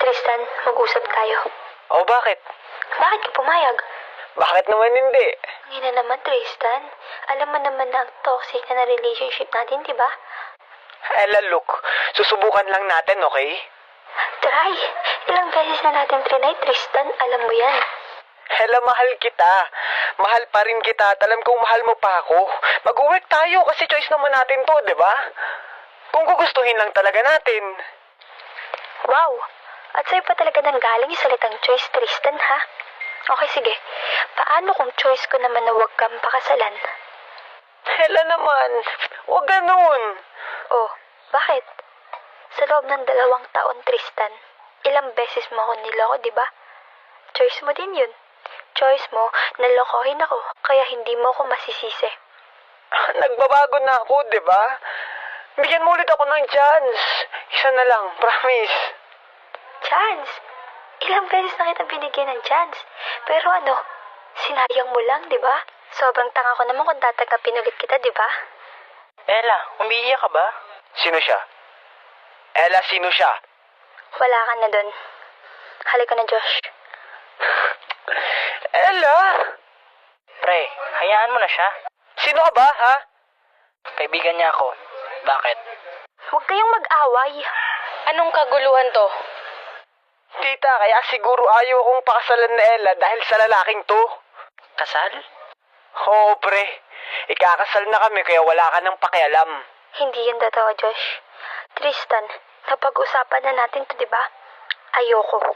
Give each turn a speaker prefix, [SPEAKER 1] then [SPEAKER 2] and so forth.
[SPEAKER 1] Tristan, mag-usap tayo.
[SPEAKER 2] O bakit?
[SPEAKER 1] Bakit ka pumayag?
[SPEAKER 2] Bakit naman hindi?
[SPEAKER 1] Ngayon na naman, Tristan. Alam mo naman na ang toxic na relationship natin, di ba?
[SPEAKER 2] Ella, look. Susubukan lang natin, okay?
[SPEAKER 1] Try. Ilang beses na natin trinay, Tristan. Alam mo yan.
[SPEAKER 2] Ella, mahal kita. Mahal pa rin kita at alam kong mahal mo pa ako. Mag-work tayo kasi choice naman natin to, di ba? Kung gugustuhin lang talaga natin.
[SPEAKER 1] Wow. At sa'yo pa talaga nang galing yung salitang choice, Tristan, ha? Okay, sige. Paano kung choice ko naman na huwag kang pakasalan?
[SPEAKER 2] Ella naman. Huwag ganun.
[SPEAKER 1] Oh, bakit? Sa loob ng 2 taon, Tristan, ilang beses mo ako niloko, di ba? Choice mo din yun. Choice mo na lokohin ako, kaya hindi mo ako masisisi.
[SPEAKER 2] Nagbabago na ako, di ba? Bigyan mo ulit ako ng chance. Isa na lang, promise.
[SPEAKER 1] Chance? Ilang beses na kita binigyan ng chance. Pero ano, sinayang mo lang, di ba? Sobrang tanga ko naman kung tatanggapin ulit kita, di ba?
[SPEAKER 3] Ella, umiiyak ka ba?
[SPEAKER 2] Sino siya? Ella, sino siya?
[SPEAKER 1] Wala ka na dun. Halika na, Josh.
[SPEAKER 2] Ella!
[SPEAKER 3] Pre, hayaan mo na siya.
[SPEAKER 2] Sino ka ba, ha?
[SPEAKER 3] Kaibigan niya ako. Bakit?
[SPEAKER 1] Huwag kayong mag-away. Anong kaguluhan to?
[SPEAKER 2] Tita, kaya siguro ayaw kong pakasalan na Ella dahil sa lalaking to.
[SPEAKER 3] Kasal?
[SPEAKER 2] Oo, pre. Ikakasal na kami kaya wala ka ng pakialam.
[SPEAKER 1] Hindi yan totoo, Josh. Tristan, napag-usapan na natin to, di ba? Ayoko.